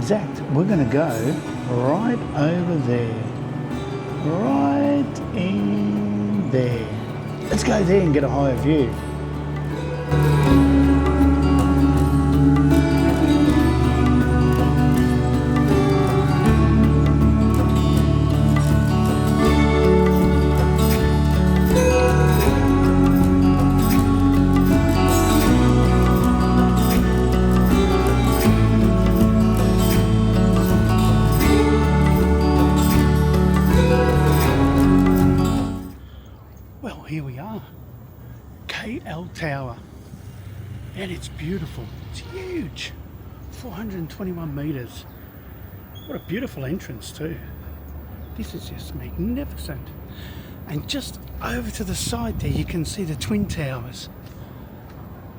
exact, we're going to go right over there. Right in there. Let's go there and get a higher view. Here we are, KL Tower, and it's beautiful. It's huge, 421 meters. What a beautiful entrance too. This is just magnificent. And just over to the side there you can see the Twin Towers.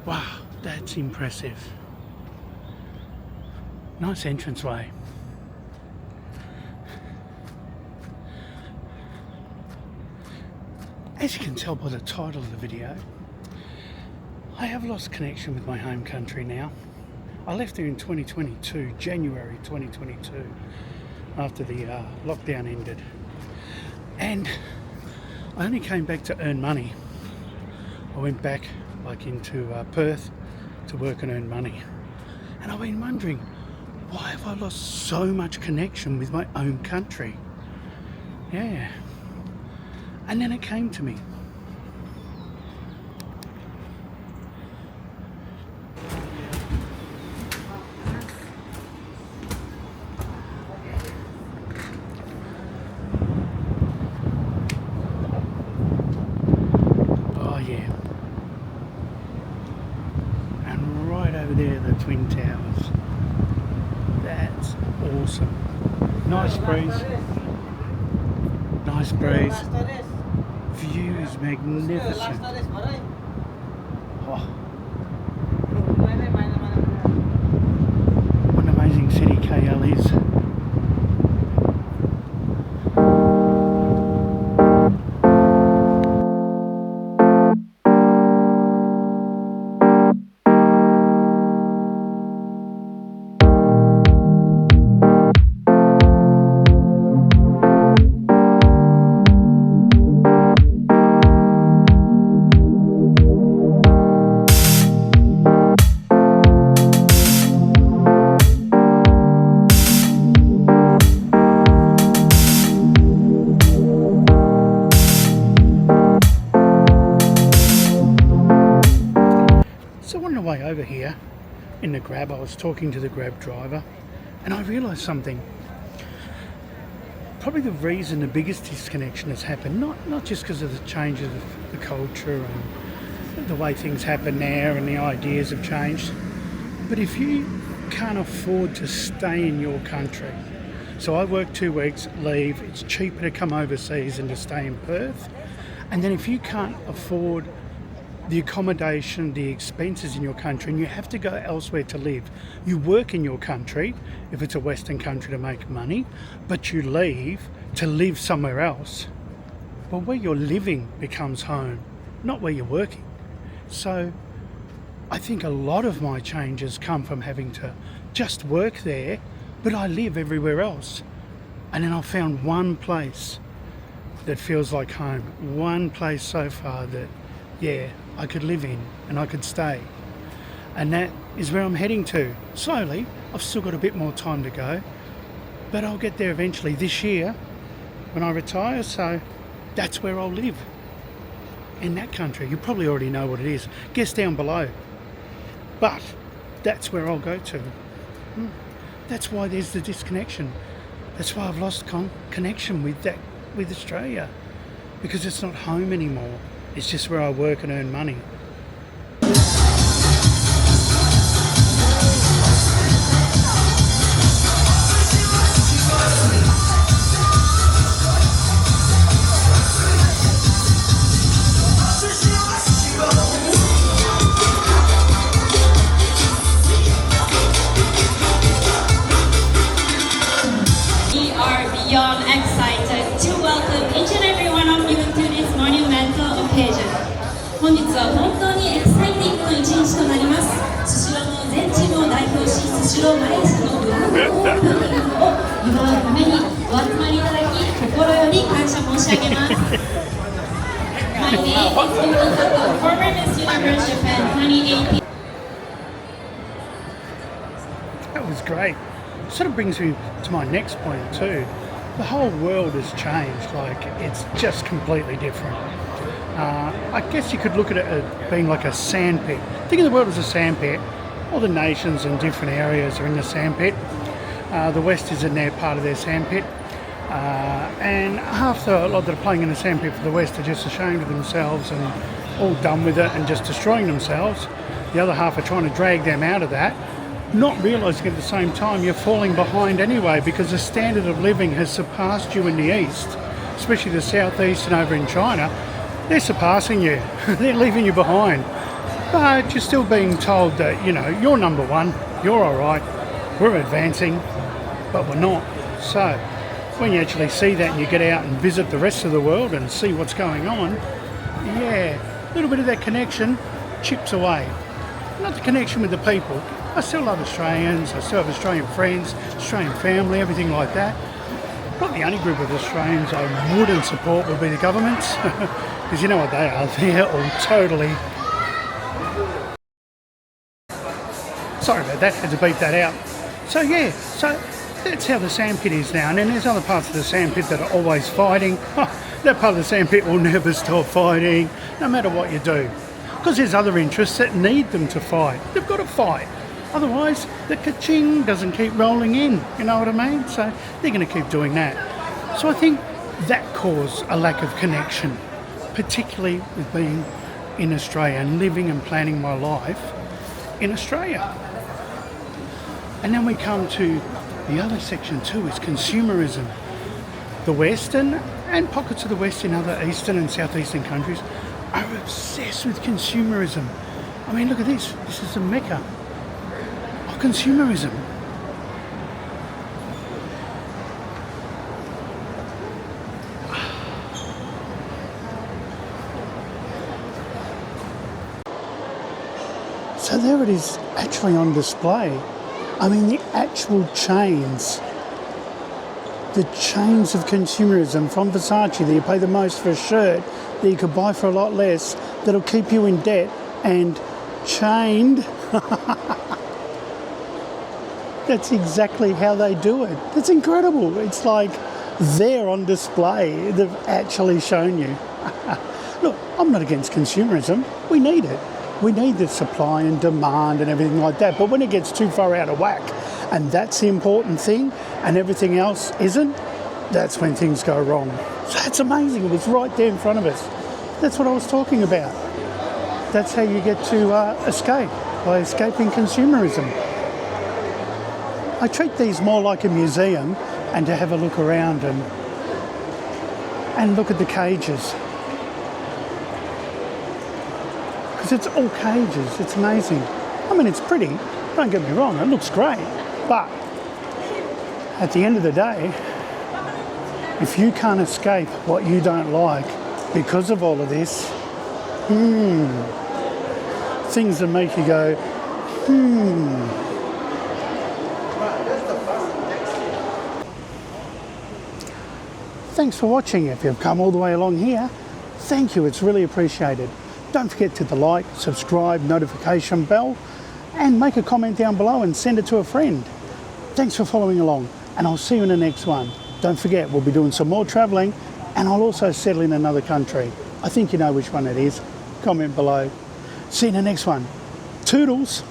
Wow, that's impressive. Nice entranceway. As you can tell by the title of the video, I have lost connection with my home country now. I left there in 2022, January 2022, after the lockdown ended. And I only came back to earn money. I went back into Perth to work and earn money. And I've been wondering, why have I lost so much connection with my own country? Yeah. And then it came to me. Oh yeah. And right over there, the Twin Towers. That's awesome. Nice breeze. Nice breeze. View is magnificent. Oh. What an amazing city KL is. Way over here in the Grab, I was talking to the Grab driver and I realised something. Probably the reason the biggest disconnection has happened, not just because of the changes of the culture and the way things happen there and the ideas have changed, but if you can't afford to stay in your country. So I work 2 weeks, leave, it's cheaper to come overseas than to stay in Perth. And then if you can't afford the accommodation, the expenses in your country, and you have to go elsewhere to live. You work in your country, if it's a Western country, to make money, but you leave to live somewhere else. Well, where you're living becomes home, not where you're working. So I think a lot of my changes come from having to just work there, but I live everywhere else. And then I found one place that feels like home, one place so far that, yeah, I could live in and I could stay. And that is where I'm heading to. Slowly, I've still got a bit more time to go, but I'll get there eventually this year when I retire, so that's where I'll live. In that country. You probably already know what it is. Guess down below. But that's where I'll go to. That's why there's the disconnection. That's why I've lost connection with Australia, because it's not home anymore. It's just where I work and earn money. We are beyond excited to welcome each and every one of you to this monumental occasion. 本日は本当にエキサイティングの一日となります。スシローの全チームを代表し、スシローマレーシアのグランドオープお集まりいただき心より感謝申し上げます。My name is Yumi Sato, former Miss Universe Japan 2018. That was great. Sort of brings me to my next point too. The whole world has changed, like it's just completely different. I guess you could look at it as being like a sandpit. Think of the world as a sandpit. All the nations in different areas are in the sandpit. The West is in their part of their sandpit. And half the lot that are playing in the sandpit for the West are just ashamed of themselves and all done with it and just destroying themselves. The other half are trying to drag them out of that, not realising at the same time you're falling behind anyway because the standard of living has surpassed you in the East, especially the Southeast and over in China. They're surpassing you. They're leaving you behind. But you're still being told that, you know, you're number one, you're all right, we're advancing, but we're not. So when you actually see that and you get out and visit the rest of the world and see what's going on, yeah, a little bit of that connection chips away. Not the connection with the people. I still love Australians, I still have Australian friends, Australian family, everything like that. Not the only group of Australians I wouldn't support would be the governments, because you know what they are, they're all totally... Sorry about that, had to beep that out. So yeah, so that's how the sandpit is now, and then there's other parts of the sandpit that are always fighting. That part of the sandpit will never stop fighting, no matter what you do. Because there's other interests that need them to fight. They've got to fight. Otherwise, the ka-ching doesn't keep rolling in, you know what I mean? So they're going to keep doing that. So I think that caused a lack of connection, particularly with being in Australia and living and planning my life in Australia. And then we come to the other section too, is consumerism. The Western and pockets of the West in other Eastern and Southeastern countries are obsessed with consumerism. I mean, look at this. This is the mecca of consumerism. So there it is, actually on display. I mean, the actual chains. The chains of consumerism from Versace that you pay the most for a shirt that you could buy for a lot less, that'll keep you in debt and chained. That's exactly how they do it. That's incredible. It's like they're on display. They've actually shown you. Look, I'm not against consumerism. We need it. We need the supply and demand and everything like that. But when it gets too far out of whack, and that's the important thing, and everything else isn't, that's when things go wrong. So that's amazing. It was right there in front of us. That's what I was talking about. That's how you get to escape, by escaping consumerism. I treat these more like a museum and to have a look around and look at the cages. Because it's all cages. It's amazing. I mean, it's pretty. Don't get me wrong. It looks great. But at the end of the day, if you can't escape what you don't like because of all of this, things that make you go, Thanks for watching. If you've come all the way along here, thank you. It's really appreciated. Don't forget to like, subscribe, notification bell, and make a comment down below and send it to a friend. Thanks for following along, and I'll see you in the next one. Don't forget, we'll be doing some more travelling, and I'll also settle in another country. I think you know which one it is. Comment below. See you in the next one. Toodles.